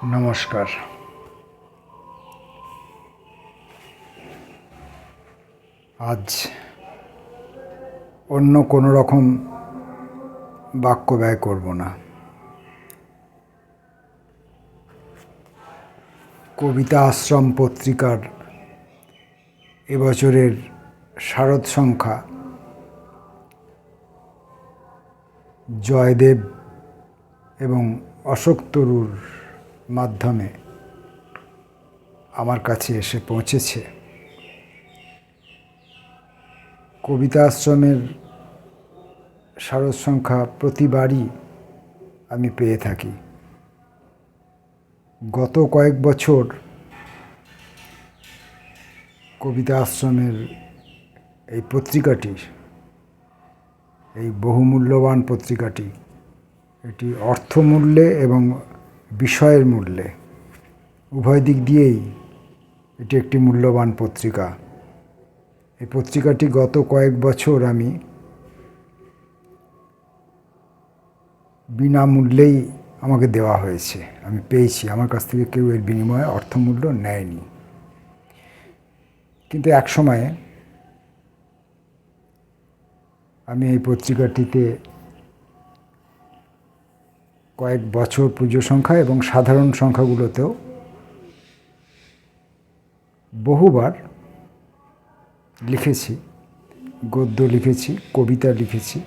নমস্কার। আজ অন্য কোনো রকম বাক্য ব্যয় করব না। কবিতা আশ্রম পত্রিকার এবছরের শারদ সংখ্যা জয়দেব এবং অশোক তরুর মাধ্যমে আমার কাছে এসে পৌঁছেছে। কবিতা আশ্রমের শারদ সংখ্যা প্রতিবারই আমি পেয়ে থাকি। গত কয়েক বছর কবিতা আশ্রমের এই পত্রিকাটি, এই বহুমূল্যবান পত্রিকাটি, এটি অর্থমূল্যে এবং বিষয়ের মূল্যে উভয় দিক দিয়েই এটি একটি মূল্যবান পত্রিকা। এই পত্রিকাটি গত কয়েক বছর আমি বিনামূল্যেই আমাকে দেওয়া হয়েছে, আমি পেয়েছি। আমার কাছ থেকে কেউ এর বিনিময়ে অর্থমূল্য নেয়নি। কিন্তু এক সময়ে আমি এই পত্রিকাটিতে কয়েক বছর পুজো সংখ্যা এবং সাধারণ সংখ্যাগুলোতেও বহুবার লিখেছি, গদ্য লিখেছি, কবিতা লিখেছি।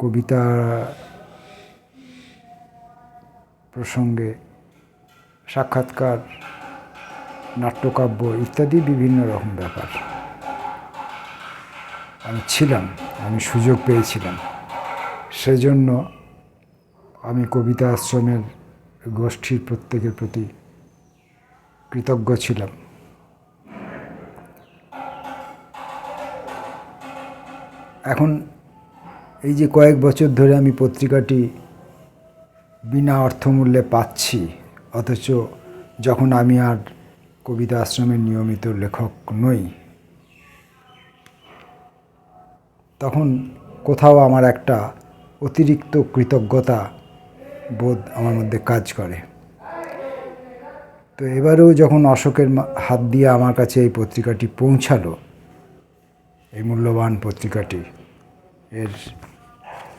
কবিতা প্রসঙ্গে সাক্ষাৎকার, নাট্যকাব্য ইত্যাদি বিভিন্ন রকম ব্যাপার আমি সুযোগ পেয়েছিলাম। সেজন্য আমি কবিতা আশ্রমের গোষ্ঠীর প্রত্যেকের প্রতি কৃতজ্ঞ ছিলাম। এখন এই যে কয়েক বছর ধরে আমি পত্রিকাটি বিনা অর্থমূল্যে পাচ্ছি, অথচ যখন আমি আর কবিতা আশ্রমের নিয়মিত লেখক নই, তখন কোথাও আমার একটা অতিরিক্ত কৃতজ্ঞতা বোধ আমার মধ্যে কাজ করে। তো এবারেও যখন অশোকের হাত দিয়ে আমার কাছে এই পত্রিকাটি পৌঁছালো, এই মূল্যবান পত্রিকাটি, এর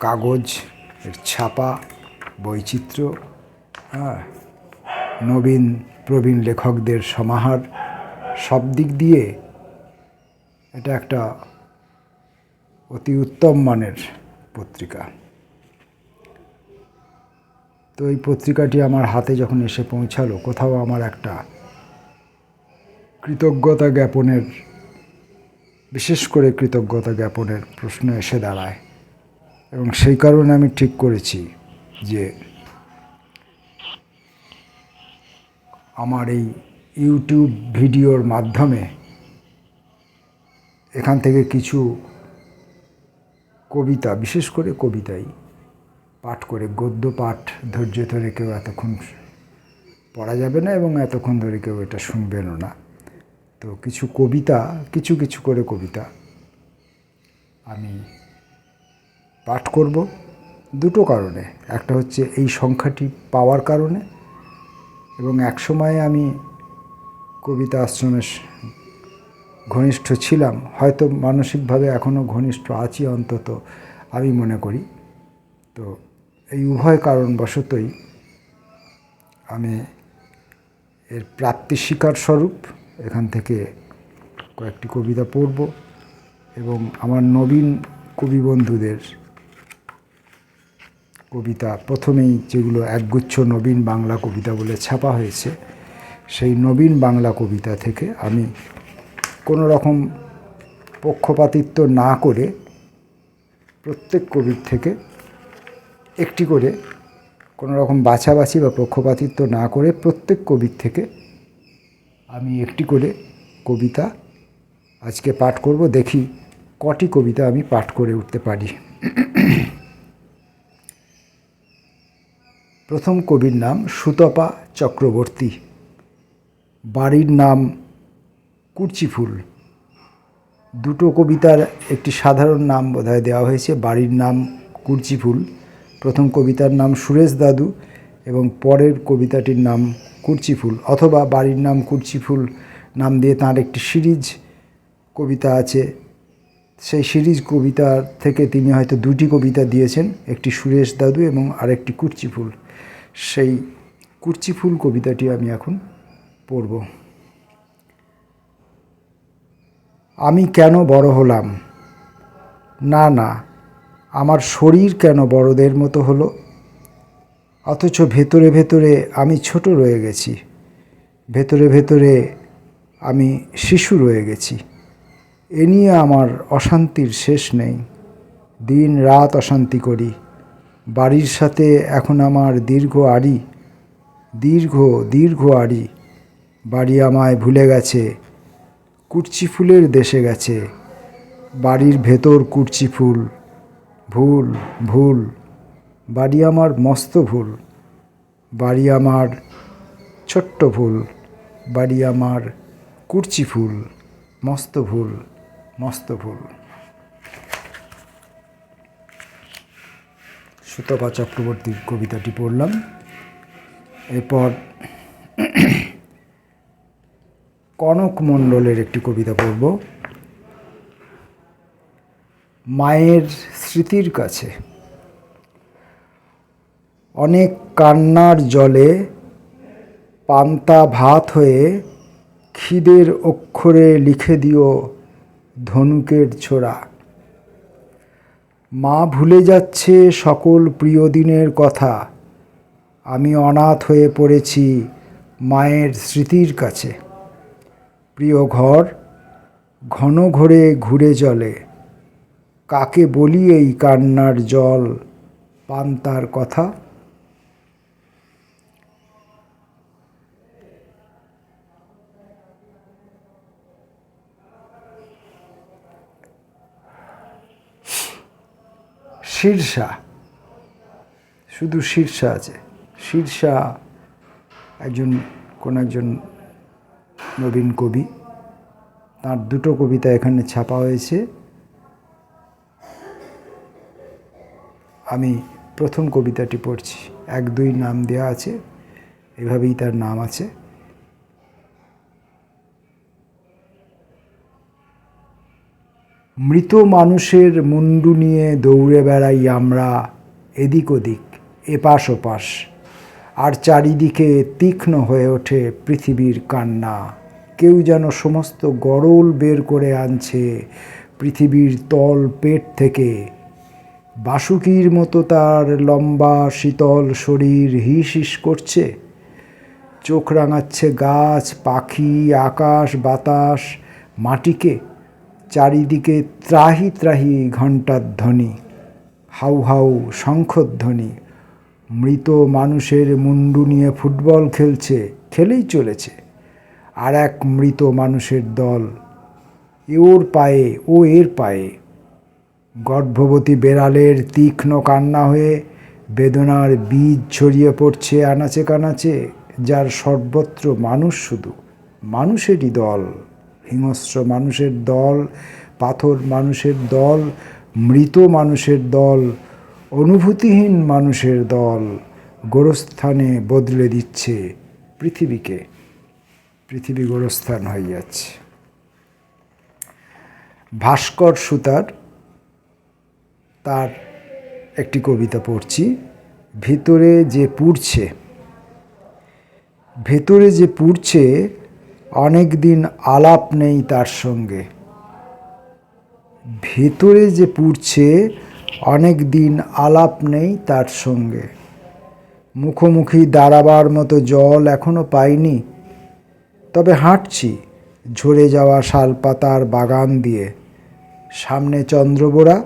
কাগজ, এর ছাপা, বৈচিত্র্য, নবীন প্রবীণ লেখকদের সমাহার, সব দিক দিয়ে এটা একটা অতি উত্তম মানের পত্রিকা। তো এই পত্রিকাটি আমার হাতে যখন এসে পৌঁছালো, কোথাও আমার একটা কৃতজ্ঞতা জ্ঞাপনের, বিশেষ করে কৃতজ্ঞতা জ্ঞাপনের প্রশ্ন এসে দাঁড়ায়। এবং সেই কারণে আমি ঠিক করেছি যে আমার এই ইউটিউব ভিডিওর মাধ্যমে এখান থেকে কিছু কবিতা, বিশেষ করে কবিতাই পাঠ করে, গদ্য পাঠ ধৈর্য ধরে কেউ এতক্ষণ পড়া যাবে না এবং এতক্ষণ ধরে কেউ এটা শুনবেনও না। তো কিছু কবিতা, কিছু কিছু করে কবিতা আমি পাঠ করব দুটো কারণে। একটা হচ্ছে এই সংখ্যাটি পাওয়ার কারণে, এবং এক সময়ে আমি কবিতা আশ্রমের ঘনিষ্ঠ ছিলাম, হয়তো মানসিকভাবে এখনও ঘনিষ্ঠ আছি অন্তত আমি মনে করি। তো এই উভয় কারণবশতই আমি এর প্রাপ্তি স্বীকার স্বরূপ এখান থেকে কয়েকটি কবিতা পড়ব এবং আমার নবীন কবি বন্ধুদের কবিতা, প্রথমেই যেগুলো একগুচ্ছ নবীন বাংলা কবিতা বলে ছাপা হয়েছে, সেই নবীন বাংলা কবিতা থেকে আমি কোনো রকম পক্ষপাতিত্ব না করে প্রত্যেক কবির থেকে একটি করে, কোনো রকম বাছাবাছি বা পক্ষপাতিত্ব না করে প্রত্যেক কবির থেকে আমি একটি করে কবিতা আজকে পাঠ করব। দেখি কটি কবিতা আমি পাঠ করে উঠতে পারি। প্রথম কবির নাম সুতপা চক্রবর্তী, বাড়ির নাম কুর্চিফুল। দুটো কবিতার একটি সাধারণ নাম বোধহয় দেওয়া হয়েছে, বাড়ির নাম কুর্চিফুল, প্রথম কবিতার নাম সুরেশ দাদু এবং পরের কবিতাটির নাম কুরচিফুল, অথবা বাড়ির নাম কুরচিফুল নাম দিয়ে তাঁর একটি সিরিজ কবিতা আছে। সেই সিরিজ কবিতার থেকে তিনি হয়তো দুটি কবিতা দিয়েছেন, একটি সুরেশ দাদু এবং আরেকটি কুরচিফুল। সেই কুরচিফুল কবিতাটি আমি এখন পড়ব। আমি কেন বড় হলাম? না না, আমার শরীর কেন বড়দের মতো হলো? অথচ ভেতরে ভেতরে আমি ছোট রয়ে গেছি, ভেতরে ভেতরে আমি শিশু রয়ে গেছি। এ নিয়ে আমার অশান্তির শেষ নেই, দিন রাত অশান্তি করি। বাড়ির সাথে এখন আমার দীর্ঘ আড়ি, দীর্ঘ দীর্ঘ আড়ি। বাড়ি আমায় ভুলে গেছে, কুরচিফুলের দেশে গেছে। বাড়ির ভেতর কুরচিফুল, ভুল ভুল। বাড়ি আমার মস্ত ভুল, বাড়ি আমার ছোট্ট ভুল। বাড়ি আমার কুরচিফুল, মস্ত ভুল মস্ত ভুল। সুতপা চক্রবর্তীর কবিতাটি পড়লাম। এরপর কনক মণ্ডলের একটি কবিতা পড়ব, মায়ের স্মৃতির কাছে। অনেক কান্নার জলে পান্তা ভাত হয়ে খিদের অক্ষরে লিখে দিও ধনুকের ছোরা। মা ভুলে যাচ্ছে সকল প্রিয় দিনের কথা, আমি অনাথ হয়ে পড়েছি মায়ের স্মৃতির কাছে। প্রিয় ঘর ঘন ঘরে ঘুরে চলে, কাকে বলি এই কান্নার জল পান্তার কথা? শীর্ষা, শুধু শীর্ষা আছে। শীর্ষা কোন একজন নবীন কবি, তার দুটো কবিতা এখানে ছাপা হয়েছে। আমি প্রথম কবিতাটি পড়ছি, 1-2 নাম দেওয়া আছে, এভাবেই তার নাম আছে। মৃত মানুষের মুন্ডু নিয়ে দৌড়ে বেড়াই আমরা এদিক ওদিক, এপাশ ওপাশ, আর চারিদিকে তীক্ষ্ণ হয়ে ওঠে পৃথিবীর কান্না। কেউ যেন সমস্ত গরল বের করে আনছে পৃথিবীর তল পেট থেকে। বাসুকির মতো তার লম্বা শীতল শরীর হিস হিস করছে, চোখ রাঙাচ্ছে গাছ পাখি আকাশ বাতাস মাটিকে। চারিদিকে ত্রাহি ত্রাহি ঘণ্টার ধ্বনি, হাউ হাউ শঙ্খধ্বনি। মৃত মানুষের মুন্ডু নিয়ে ফুটবল খেলছে, খেলেই চলেছে আর এক মৃত মানুষের দল, ওর পায়ে ও এর পায়ে। গর্ভবতী বেড়ালের তীক্ষ্ণ কান্না হয়ে বেদনার বীজ ছড়িয়ে পড়ছে আনাচে কানাচে, যার সর্বত্র মানুষ, শুধু মানুষেরই দল। হিংস্র মানুষের দল, পাথর মানুষের দল, মৃত মানুষের দল, অনুভূতিহীন মানুষের দল গোরস্থানে বদলে দিচ্ছে পৃথিবীকে। পৃথিবী গোরস্থান হয়ে যাচ্ছে। ভাস্কর সুতার, তার একটি কবিতা পড়ছি, ভিতরে যে পুড়ছে। ভেতরে যে পুড়ছে অনেক দিন আলাপ নেই তার সঙ্গে। ভেতরে যে পুড়ছে অনেক দিন আলাপ নেই তার সঙ্গে। মুখোমুখি দাঁড়াবার মতো জল এখনো পাইনি, তবে হাঁটছি ঝরে যাওয়া শালপাতার বাগান দিয়ে। সামনে চন্দ্রবোড়া,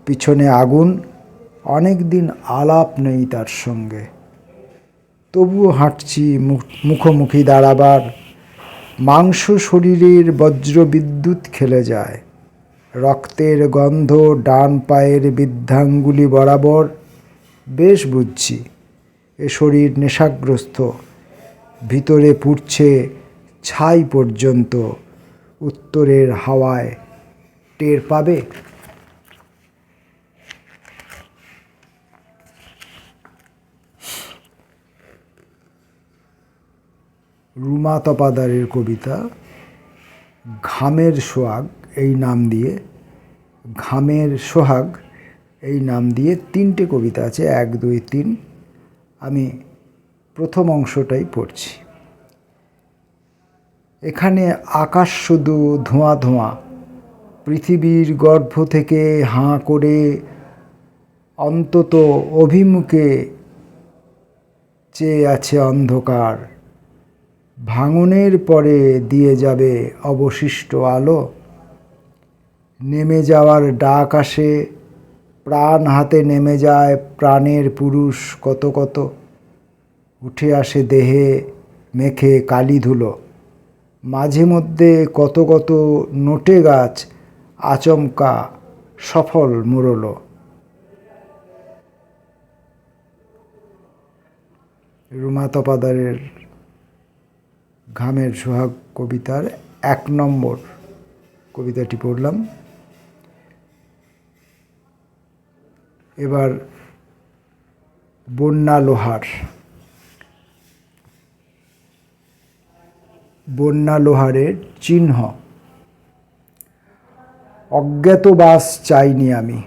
পিছনে আগুন, অনেক দিন আলাপ নেই তার সঙ্গে। তবুও হাঁটছি মুখোমুখি দাঁড়াবার। মাংস শরীরের বজ্রবিদ্যুৎ খেলে যায়, রক্তের গন্ধ ডান পায়ের বৃদ্ধাঙ্গুলি বরাবর। বেশ বুঝছি এ শরীর নেশাগ্রস্ত, ভিতরে পুড়ছে ছাই পর্যন্ত। উত্তরের হাওয়ায় টের পাবে। রুমা তপাদারের কবিতা ঘামের সোহাগ এই নাম দিয়ে, ঘামের সোহাগ এই নাম দিয়ে 3টে কবিতা আছে, 1, 2, 3। আমি প্রথম অংশটাই পড়ছি। এখানে আকাশ শুধু ধোঁয়া ধোঁয়া, পৃথিবীর গর্ভ থেকে হাঁ করে অন্তত অভিমুখে চেয়ে আছে অন্ধকার। ভাঙনের পরে দিয়ে যাবে অবশিষ্ট আলো। নেমে যাওয়ার ডাক আসে, প্রাণ হাতে নেমে যায় প্রাণের পুরুষ কত কত। উঠে আসে দেহে মেখে কালি ধুলো, মাঝে মধ্যে কত কত নোটে গাছ আচমকা সফল মুড়লো। রুমা তপাদারের ঘামের সোহাগ কবিতার 1 নম্বর কবিতাটি পড়লাম। এবার বন্যা লোহার। বন্যা লোহারের চিহ্ন। অজ্ঞাতবাস চাইনি আমি,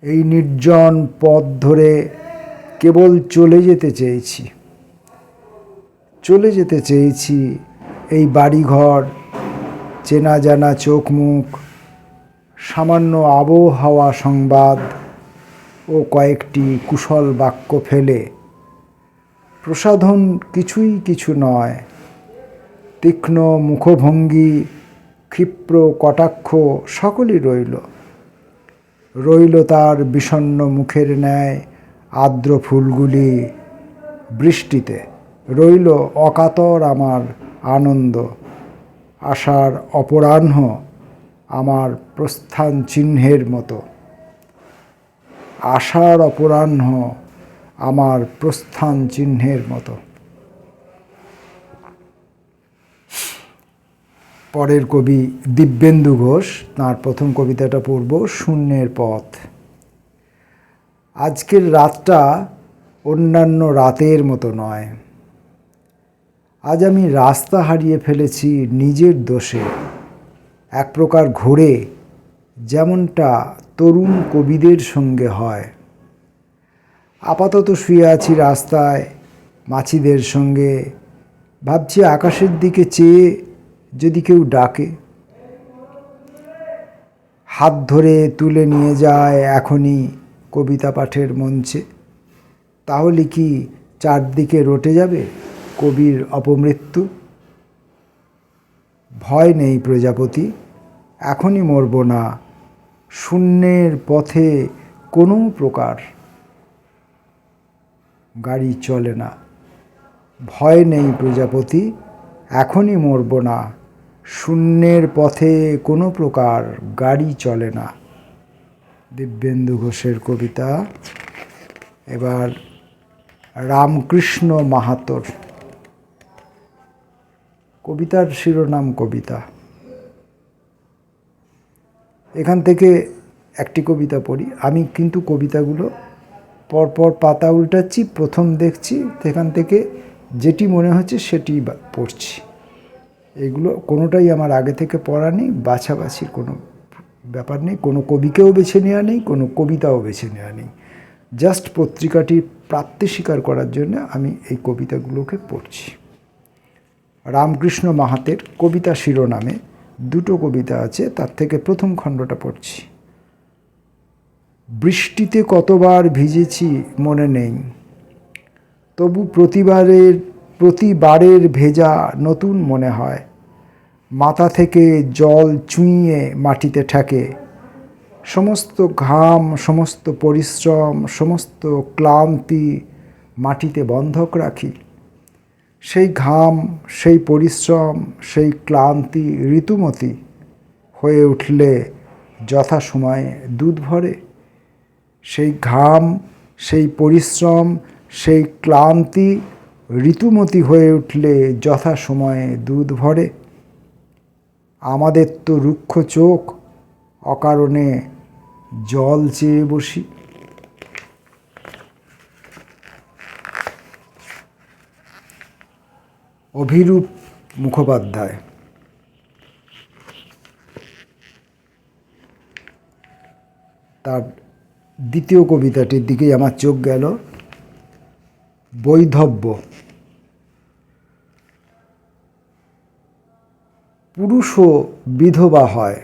এই নির্জন পথ ধরে কেবল চলে যেতে চেয়েছি। চলে যেতে চেয়েছি এই বাড়িঘর, চেনা জানা চোখ মুখ, সামান্য আবহাওয়া সংবাদ ও কয়েকটি কুশল বাক্য ফেলে। প্রসাধন কিছুই কিছু নয়, তীক্ষ্ণ মুখভঙ্গি, ক্ষিপ্র কটাক্ষ সকলই রইল। রইল তার বিষণ্ণ মুখের ন্যায় আর্দ্র ফুলগুলি বৃষ্টিতে। রইল অকাতর আমার আনন্দ, আশার অপরাহ্ন আমার প্রস্থান চিহ্নের মতো। আশার অপরাহ্ন আমার প্রস্থান চিহ্নের মতো। পরের কবি দিব্যেন্দু ঘোষ, তাঁর প্রথম কবিতাটা পড়ব, শূন্যের পথ। আজকের রাতটা অন্যান্য রাতের মতো নয়। আজ আমি রাস্তা হারিয়ে ফেলেছি নিজের দোষে। এক প্রকার ঘোরে, যেমনটা তরুণ কবিদের সঙ্গে হয়। আপাতত শুয়ে আছি রাস্তায় মাছিদের সঙ্গে, ভাবছি আকাশের দিকে চেয়ে যদি কেউ ডাকে। হাত ধরে তুলে নিয়ে যায় এখনই কবিতা পাঠের মঞ্চে। তাহলে কি চারদিকে রটে যাবে কবির অপমৃত্যু? ভয় নেই প্রজাপতি, এখনই মরব না। শূন্যের পথে কোনো প্রকার গাড়ি চলে না। ভয় নেই প্রজাপতি, এখনই মরব না। শূন্যের পথে কোনো প্রকার গাড়ি চলে না। দিব্যেন্দু ঘোষের কবিতা। এবার রামকৃষ্ণ মাহাতোর কবিতার শিরোনাম কবিতা। এখান থেকে একটি কবিতা পড়ি। আমি কিন্তু কবিতাগুলো পরপর পাতা উল্টাচ্ছি, প্রথম দেখছি, সেখান থেকে যেটি মনে হচ্ছে সেটি পড়ছি। এগুলো কোনোটাই আমার আগে থেকে পড়া নেই, বাছাবাছির কোনো ব্যাপার নেই, কোনো কবিকেও বেছে নেওয়া নেই, কোনো কবিতাও বেছে নেওয়া নেই। জাস্ট পত্রিকাটির প্রাপ্তি স্বীকার করার জন্য আমি এই কবিতাগুলোকে পড়ছি। রামকৃষ্ণ মাহাতের কবিতা শিরোনামে 2টো কবিতা আছে, তার থেকে প্রথম খণ্ডটা পড়ছি। বৃষ্টিতে কতবার ভিজেছি মনে নেই, তবু প্রতিবারের ভেজা নতুন মনে হয়। মাথা থেকে জল চুইয়ে মাটিতে ঠেকে। সমস্ত ঘাম, সমস্ত পরিশ্রম, সমস্ত ক্লান্তি মাটিতে বন্ধক রাখি। সেই ঘাম, সেই পরিশ্রম, সেই ক্লান্তি ঋতুমতী হয়ে উঠলে যথাসময়ে দুধ ভরে। সেই ঘাম, সেই পরিশ্রম, সেই ক্লান্তি ঋতুমতী হয়ে উঠলে যথাসময়ে দুধ ভরে। আমাদের তো রুক্ষ চোখ, অকারণে জল চেয়ে বসি। অভিরূপ মুখোপাধ্যায়। তার দ্বিতীয় কবিতাটির দিকেই আমার চোখ গেল। বৈধব্য। পুরুষও বিধবা হয়,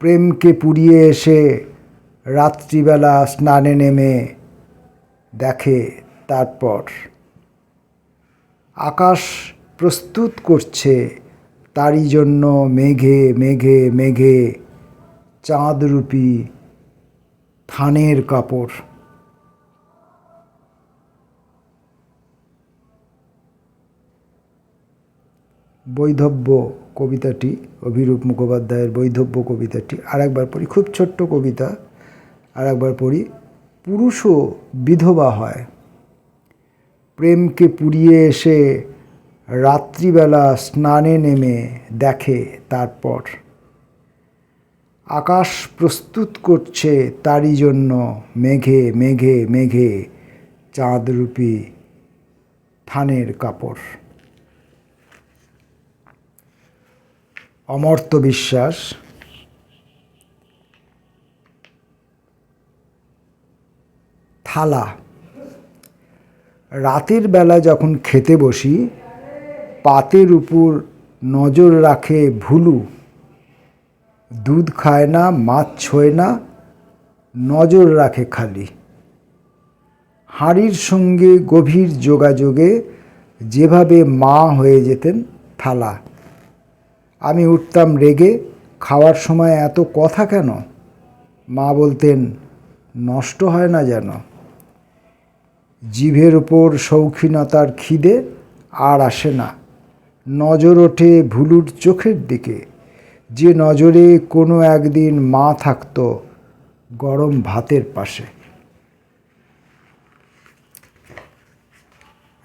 প্রেমকে পুড়িয়ে এসে রাত্রিবেলা স্নানে নেমে দেখে তারপর আকাশ প্রস্তুত করছে তারই জন্য মেঘে মেঘে মেঘে চাঁদরূপী থানের কাপড়। বৈধব্য কবিতাটি, অভিরূপ মুখোপাধ্যায়ের বৈধব্য কবিতাটি আরেকবার পড়ি, খুব ছোট্ট কবিতা, আরেকবার পড়ি। পুরুষও বিধবা হয়, প্রেমকে পুড়িয়ে এসে রাত্রিবেলা স্নানে নেমে দেখে তারপর আকাশ প্রস্তুত করছে তারই জন্য মেঘে মেঘে মেঘে চাঁদরূপী থানের কাপড়। অমর্ত্য বিশ্বাস। থালা। রাতের বেলা যখন খেতে বসি, পাতের উপর নজর রাখে ভুলু। দুধ খায় না, মাছ ছোঁয় না, নজর রাখে খালি। হাঁড়ির সঙ্গে গভীর যোগাযোগে যেভাবে মা হয়ে যেতেন থালা। আমি উঠতাম রেগে, খাওয়ার সময় এত কথা কেন? মা বলতেন, নষ্ট হয় না যেন। জিভের ওপর শৌখিনতার খিদে আর আসে না, নজর ওঠে ভুলুর চোখের দিকে, যে নজরে কোনো একদিন মা থাকতো গরম ভাতের পাশে।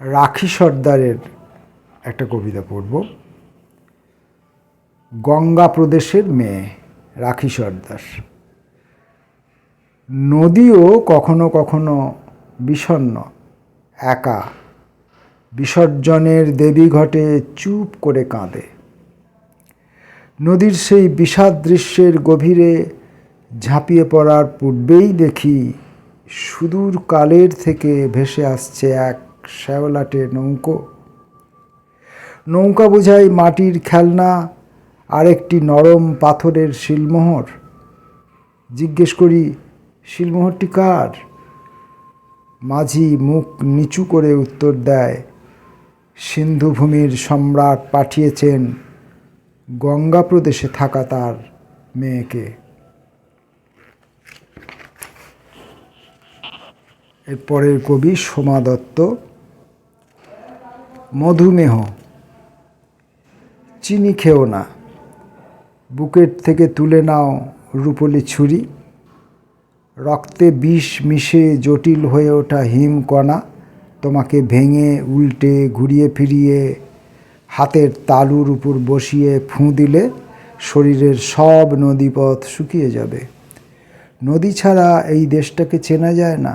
রাখি সর্দারের একটা কবিতা পড়ব। গঙ্গা প্রদেশের মেয়ে। রাখি সর্দার। নদীও কখনো কখনো বিষণ্ণ, একা, বিসর্জনের দেবী ঘটে চুপ করে কাঁদে। নদীর সেই বিষাদ দৃশ্যের গভীরে ঝাঁপিয়ে পড়ার পূর্বেই দেখি সুদূর কালের থেকে ভেসে আসছে এক শ্যাওলাটে নৌকো। নৌকা বোঝাই মাটির খেলনা, আরেকটি নরম পাথরের শিলমোহর। জিজ্ঞেস করি, শিলমোহরটি কার? মাঝি মুখ নিচু করে উত্তর দেয়, সিন্ধুভূমির সম্রাট পাঠিয়েছেন গঙ্গা প্রদেশে থাকা তার মেয়েকে। এরপরের কবি সোমা দত্ত। মধুমেহ। চিনি খেও না, বুকের থেকে তুলে নাও রুপোলি ছুরি। রক্তে বিষ মিশে জটিল হয়ে ওঠা হিমকণা তোমাকে ভেঙে উল্টে ঘুরিয়ে ফিরিয়ে হাতের তালুর উপর বসিয়ে ফুঁ দিলে শরীরের সব নদীপথ শুকিয়ে যাবে। নদী ছাড়া এই দেশটাকে চেনা যায় না।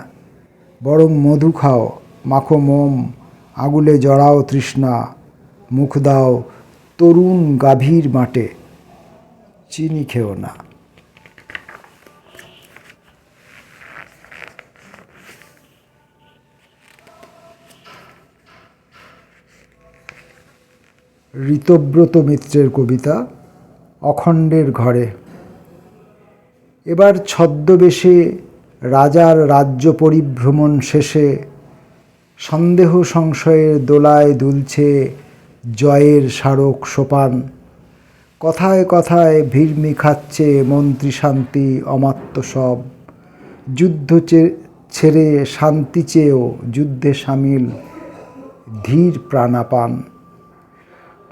বরং মধু খাও, মাখো মোম, আগুলে জড়াও তৃষ্ণা, মুখ দাও তরুণ গাভীর মাঠে, চিনি খেও না। ঋতব্রত মিত্রের কবিতা অখণ্ডের ঘরে। এবার ছদ্মবেশে রাজার রাজ্য পরিভ্রমণ শেষে সন্দেহ সংশয়ের দোলায় দুলছে জয়ের স্মারক সোপান। কথায় কথায় ভিড়মি খাচ্ছে মন্ত্রী শান্তি অমাত্য সব। যুদ্ধ ছেড়ে শান্তি চেয়েও যুদ্ধে সামিল ধীর প্রাণাপান।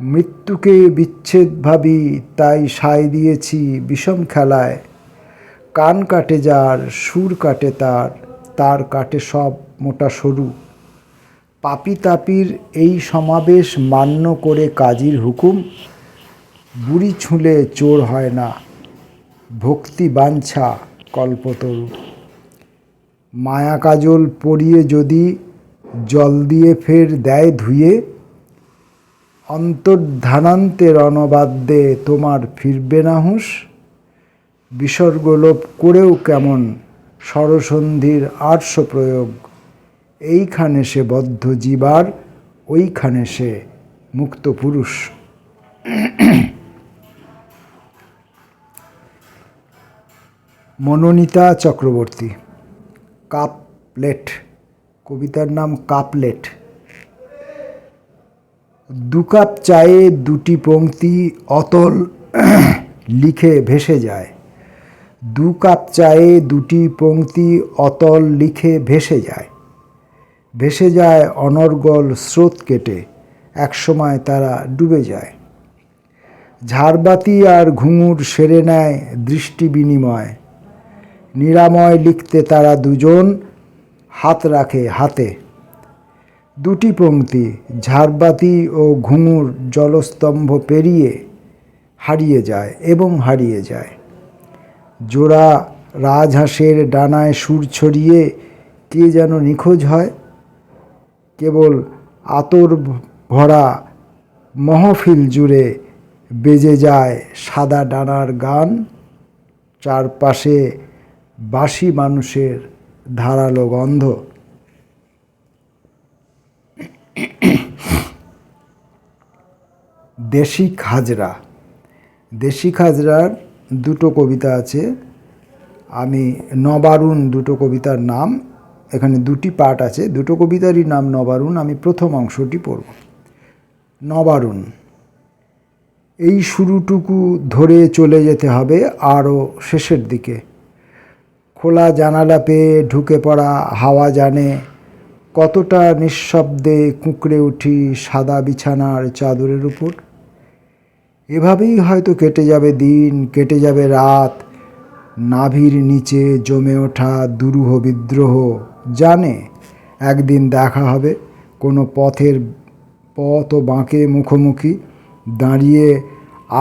মৃত্যুকে বিচ্ছেদ ভাবি তাই সায় দিয়েছি বিষম খেলায়। কান কাটে যার, সুর কাটে তার, তার কাটে সব মোটা সরু। পাপী তাপির এই সমাবেশ মান্য করে কাজীর হুকুম। বুড়ি ছুঁলে চোর হয় না, ভক্তি বাঞ্ছা কল্পতরু। মায়া কাজল পরিয়ে যদি জল দিয়ে ফের দেয় ধুয়ে, অন্তর্ধানান্তের অনবাদ্যে তোমার ফিরবে না হুঁশ, বিসর্গলোপ করেও কেমন স্বরসন্ধির আর্শ প্রয়োগ, এইখানে সে বদ্ধ জীবার, ওইখানে সে মুক্ত পুরুষ। মনোনীতা চক্রবর্তী। কাপলেট, কবিতার নাম কাপলেট। 2 কাপ চায়ে 2টি পংক্তি অতল লিখে ভেসে যায়। 2 কাপ চায়ে 2টি পংক্তি অতল লিখে ভেসে যায়। ভেসে যায় অনর্গল স্রোত কেটে, একসময় তারা ডুবে যায়। ঝাড়বাতি আর ঘুঙুর সেরে নেয় দৃষ্টি বিনিময়, নিরাময় লিখতে তারা দুজন হাত রাখে হাতে। 2টি পংক্তি ঝাড়বাতি ও ঘুঙুর জলস্তম্ভ পেরিয়ে হারিয়ে যায় এবং হারিয়ে যায়। জোড়া রাজহাঁসের ডানায় সুর ছড়িয়ে কে যেন নিখোঁজ হয়। কেবল আতর ভরা মহফিল জুড়ে বেজে যায় সাদা ডানার গান, চারপাশে বাসি মানুষের ধারালো গন্ধ। দেশি খাজরা। দেশি খাজরার 2টো কবিতা আছে। আমি নবারুণ 2টো কবিতার নাম, এখানে 2টি পার্ট আছে, 2টো কবিতারই নাম নবারুণ। আমি প্রথম অংশটি পড়ব। নবারুণ। এই শুরুটুকু ধরে চলে যেতে হবে আরও শেষের দিকে। খোলা জানালা পেয়ে ঢুকে পড়া হাওয়া জানে কতটা নিঃশব্দে কুঁকড়ে উঠি সাদা বিছানার চাদরের উপর। এভাবেই হয়তো কেটে যাবে দিন, কেটে যাবে রাত। নাভির নিচে জমে ওঠা দুরূহ বিদ্রোহ জানে একদিন দেখা হবে কোনো পথ ও বাঁকে মুখোমুখি দাঁড়িয়ে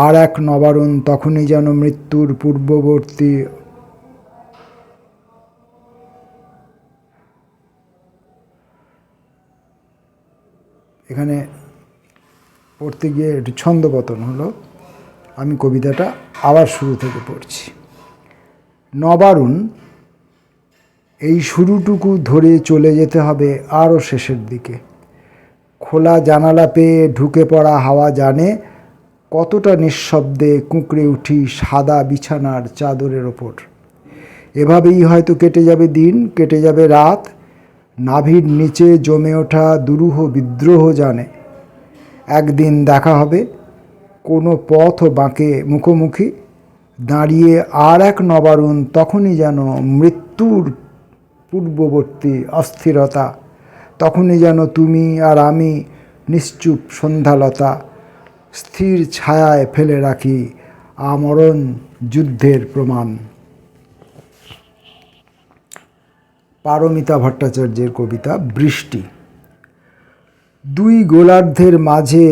আর এক নবারুণ তখনই যেন মৃত্যুর পূর্ববর্তী এখানে পড়তে গিয়ে একটু ছন্দপতন হলো। আমি কবিতাটা আবার শুরু থেকে পড়ছি। নবারুণ। এই শুরুটুকু ধরে চলে যেতে হবে আরও শেষের দিকে। খোলা জানালা পেয়ে ঢুকে পড়া হাওয়া জানে কতটা নিঃশব্দে কুঁকড়ে উঠি সাদা বিছানার চাদরের ওপর। এভাবেই হয়তো কেটে যাবে দিন, কেটে যাবে রাত। নাভির নিচে জমে ওঠা দুরূহ বিদ্রোহ জানে একদিন দেখা হবে কোনো পথ ও বাঁকে মুখোমুখি দাঁড়িয়ে আর এক নবারুণ তখনই যেন মৃত্যুর পূর্ববর্তী অস্থিরতা, তখনই যেন তুমি আর আমি নিশ্চুপ সন্ধ্যালতা স্থির ছায়ায় ফেলে রাখি আমরণ যুদ্ধের প্রমাণ। পারমিতা ভট্টাচার্যের কবিতা বৃষ্টি। 2 গোলার্ধের মাঝে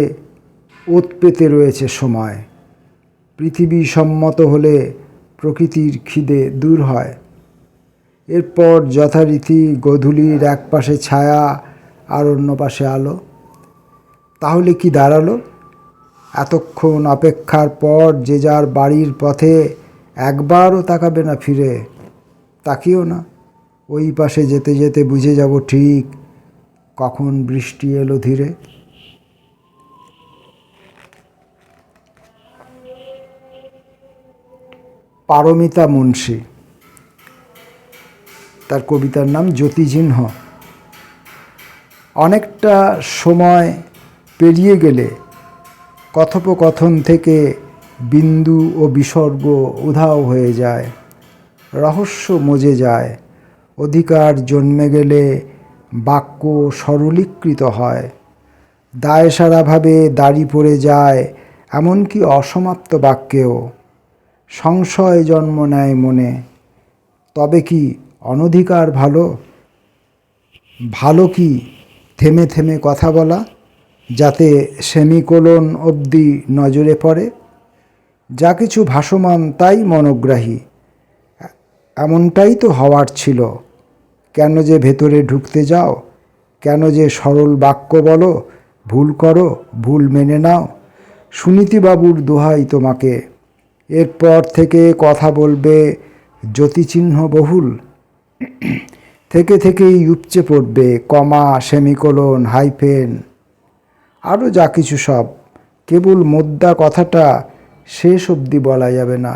ওত পেতে রয়েছে সময়। পৃথিবী সম্মত হলে প্রকৃতির খিদে দূর হয়। এরপর যথারীতি গোধূলির এক পাশে ছায়া আর অন্য পাশে আলো। তাহলে কি দাঁড়ালো? এতক্ষণ অপেক্ষার পর যে যার বাড়ির পথে একবারও তাকাবে না ফিরে। তাকিও না, ওই পাশে যেতে যেতে বুঝে যাব ঠিক কখন বৃষ্টি এলো ধীরে। পারমিতা মুন্সী। তার কবিতার নাম জ্যোতিচিহ্ন। অনেকটা সময় পেরিয়ে গেলে কথোপকথন থেকে বিন্দু ও বিসর্গ উধাও হয়ে যায়, রহস্য মজে যায়। অধিকার জন্মে গেলে বাক্য সরলীকৃত হয়, দায়সারাভাবে দাড়ি পড়ে যায়। এমনকি অসমাপ্ত বাক্যেও সংশয় জন্ম নেয় মনে। তবে কি অনধিকার ভালো? ভালো কি থেমে থেমে কথা বলা, যাতে সেমিকোলন অবধি নজরে পড়ে? যা কিছু ভাসমান তাই মনোগ্রাহী, এমনটাই তো হওয়ার ছিল। কেন যে ভেতরে ঢুকতে যাও? কেন যে সরল বাক্য বলো? ভুল করো, ভুল মেনে নাও, সুনীতিবাবুর দোহাই তোমাকে। এরপর থেকে কথা বলবে জ্যোতিচিহ্ন বহুল, থেকে থেকেই উপচে পড়বে কমা, সেমিকোলন, হাইফেন, আরও যা কিছু সব। কেবল মোদ্দা কথাটা শেষ অবধি বলা যাবে না,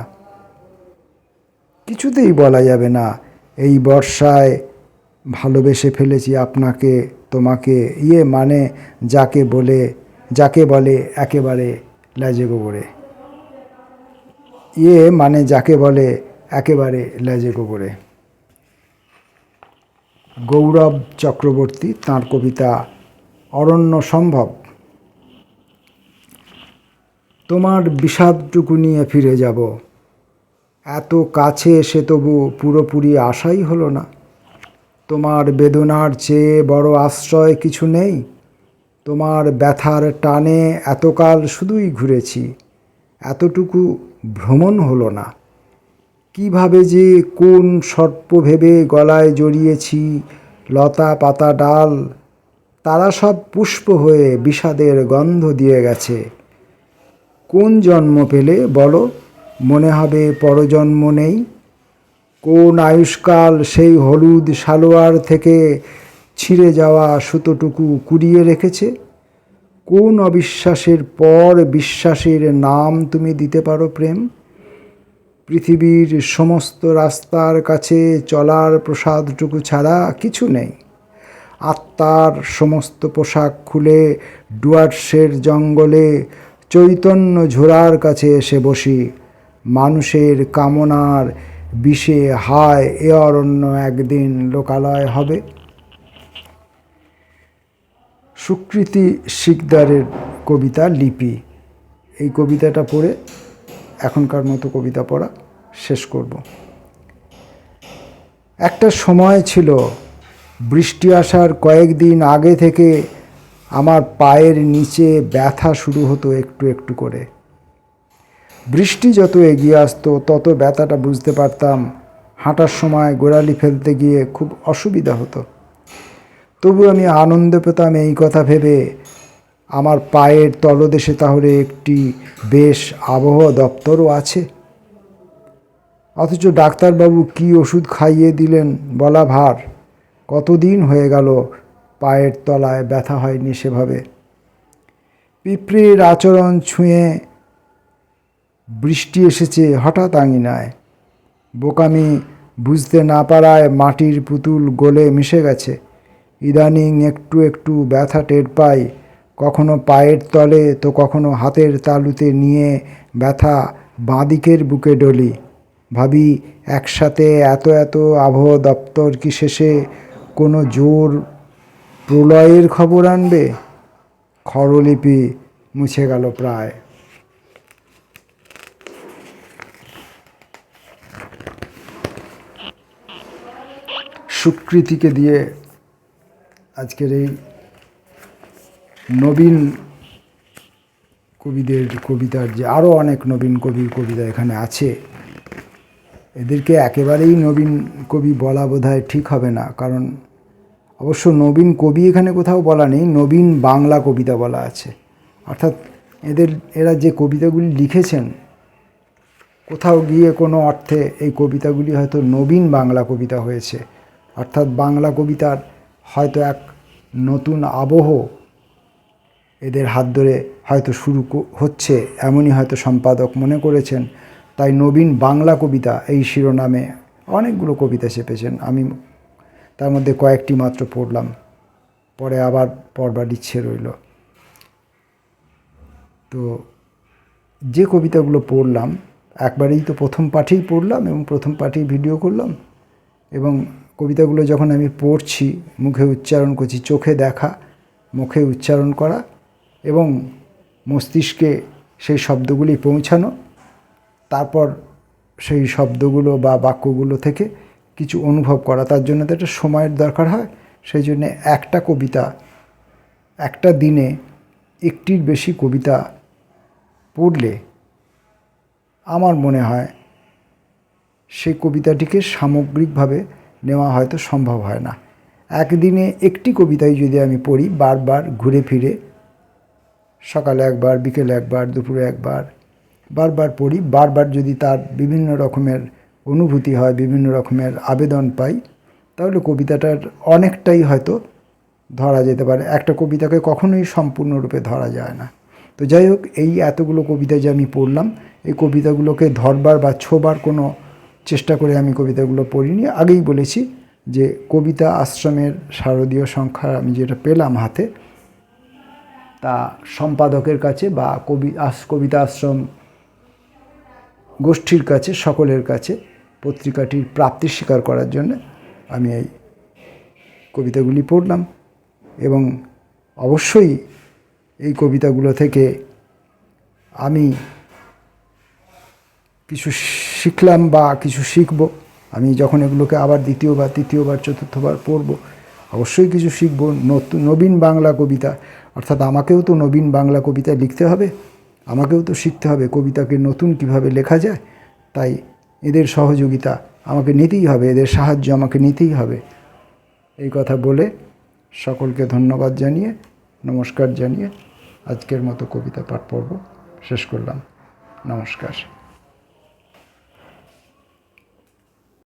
কিছুতেই বলা যাবে না। এই বর্ষায় ভালোবেসে ফেলেছি আপনাকে, তোমাকে, মানে যাকে বলে একেবারে লেজে গোবরে, মানে যাকে বলে একেবারে লেজে গোবরে। গৌরব চক্রবর্তী, তাঁর কবিতা অরণ্য সম্ভব। তোমার বিষাদটুকু নিয়ে ফিরে যাব, এত কাছে এসে তবু পুরোপুরি আশাই হলো না। তোমার বেদনার চেয়ে বড় আশ্রয় কিছু নেই, তোমার ব্যথার টানে এতকাল শুধুই ঘুরেছি, এতটুকু ভ্রমণ হলো না। কিভাবে যে কোন সর্প ভেবে গলায় জড়িয়েছি, লতা পাতা ডাল, তারা সব পুষ্প হয়ে বিষাদের গন্ধ দিয়ে গেছে। কোন জন্ম পেলে বলো, মনে হবে পরজন্ম নেই? কোন আয়ুষ্কাল সেই হলুদ সালোয়ার থেকে ছিঁড়ে যাওয়া সুতোটুকু কুড়িয়ে রেখেছে? কোন অবিশ্বাসের পর বিশ্বাসের নাম তুমি দিতে পারো প্রেম? পৃথিবীর সমস্ত রাস্তার কাছে চলার প্রসাদটুকু ছাড়া কিছু নেই। আত্মার সমস্ত পোশাক খুলে ডুয়ার্সের জঙ্গলে চৈতন্য ঝোড়ার কাছে এসে বসি। মানুষের কামনার বিষে হায় এ অরণ্য একদিন লোকালয় হবে। সুকৃতি শিকদারের কবিতা লিপি। এই কবিতাটা পড়ে এখনকার মতো কবিতা পড়া শেষ করব। একটা সময় ছিল, বৃষ্টি আসার কয়েকদিন আগে থেকে আমার পায়ের নিচে ব্যথা শুরু হতো একটু একটু করে। বৃষ্টি যত এগিয়ে আসতো তত ব্যথাটা বুঝতে পারতাম। হাঁটার সময় গোড়ালি ফেলতে গিয়ে খুব অসুবিধা হতো। তবু আমি আনন্দ পেতাম এই কথা ভেবে, আমার পায়ের তলদেশে তাহলে একটি বেশ আবহাওয়া দপ্তরও আছে। অথচ ডাক্তারবাবু কী ওষুধ খাইয়ে দিলেন বলা ভার। কতদিন হয়ে গেল পায়ের তলায় ব্যথা হয়নি সেভাবে। পিঁপড়ের আচরণ ছুঁয়ে বৃষ্টি এসেছে হঠাৎ আঙিনায়। বোকামি বুঝতে না পারায় মাটির পুতুল গলে মিশে গেছে। ইদানিং একটু একটু ব্যথা টের পাই, কখনো পায়ের তলে তো কখনো হাতের তালুতে নিয়ে ব্যথা বাঁদিকের বুকে ডলি। ভাবি, একসাথে এত এত আবহাওয়া দপ্তর কি শেষে কোনো জোর প্রলয়ের খবর আনবে? খরলিপি মুছে গেল প্রায়। সুকৃতিকে দিয়ে আজকের এই নবীন কবিদের কবিতার যে আরও অনেক নবীন কবির কবিতা এখানে আছে, এদেরকে একেবারেই নবীন কবি বলা বোধহয় ঠিক হবে না। কারণ অবশ্য নবীন কবি এখানে কোথাও বলা নেই, নবীন বাংলা কবিতা বলা আছে। অর্থাৎ এরা যে কবিতাগুলি লিখেছেন, কোথাও গিয়ে কোনো অর্থে এই কবিতাগুলি হয়তো নবীন বাংলা কবিতা হয়েছে। অর্থাৎ বাংলা কবিতার হয়তো এক নতুন আবহ এদের হাত ধরে হয়তো শুরু হচ্ছে, এমনই হয়তো সম্পাদক মনে করেছেন। তাই নবীন বাংলা কবিতা এই শিরোনামে অনেকগুলো কবিতা চেপেছেন। আমি তার মধ্যে কয়েকটি মাত্র পড়লাম, পরে আবার পড়বার ইচ্ছে রইল। তো যে কবিতাগুলো পড়লাম একবারেই তো প্রথম পাঠেই পড়লাম এবং প্রথম পাঠেই ভিডিও করলাম, এবং কবিতাগুলো যখন আমি পড়ছি মুখে উচ্চারণ করছি, চোখে দেখা, মুখে উচ্চারণ করা এবং মস্তিষ্কে সেই শব্দগুলি পৌঁছানো, তারপর সেই শব্দগুলো বা বাক্যগুলো থেকে কিছু অনুভব করা। তার জন্য তো একটা সময়ের দরকার হয়। সেই জন্যে একটা কবিতা একটা দিনে একটির বেশি কবিতা পড়লে আমার মনে হয় সেই কবিতাটিকে সামগ্রিকভাবে নেওয়া হয়তো সম্ভব হয় না। একদিনে একটি কবিতাই যদি আমি পড়ি বারবার ঘুরে ফিরে, সকালে একবার, বিকেলে একবার, দুপুরে একবার, বারবার পড়ি। বারবার যদি তার বিভিন্ন রকমের অনুভূতি হয়, বিভিন্ন রকমের আবেদন পাই, তাহলে কবিতাটার অনেকটাই হয়তো ধরা যেতে পারে। একটা কবিতাকে কখনোই সম্পূর্ণরূপে ধরা যায় না। তো যাই হোক, এই এতগুলো কবিতা যে আমি পড়লাম, এই কবিতাগুলোকে ধরবার বা ছোবার কোনো চেষ্টা করে আমি কবিতাগুলো পড়িনি। আগেই বলেছি যে কবিতা আশ্রমের শারদীয় সংখ্যা আমি যেটা পেলাম হাতে, তা সম্পাদকের কাছে বা কবিতা আশ্রম গোষ্ঠীর কাছে, সকলের কাছে পত্রিকাটির প্রাপ্তি স্বীকার করার জন্য আমি এই কবিতাগুলি পড়লাম। এবং অবশ্যই এই কবিতাগুলো থেকে আমি কিছু শিখলাম বা কিছু শিখব। আমি যখন এগুলোকে আবার দ্বিতীয়বার, তৃতীয়বার, চতুর্থবার পড়ব, অবশ্যই কিছু শিখব। নবীন বাংলা কবিতা, অর্থাৎ আমাকেও তো নবীন বাংলা কবিতা লিখতে হবে, আমাকেও তো শিখতে হবে কবিতাকে নতুন কিভাবে লেখা যায়। তাই এদের সহযোগিতা আমাকে নিতেই হবে, এদের সাহায্য আমাকে নিতেই হবে। এই কথা বলে সকলকে ধন্যবাদ জানিয়ে, নমস্কার জানিয়ে আজকের মতো কবিতা পাঠ পর্ব শেষ করলাম। নমস্কার।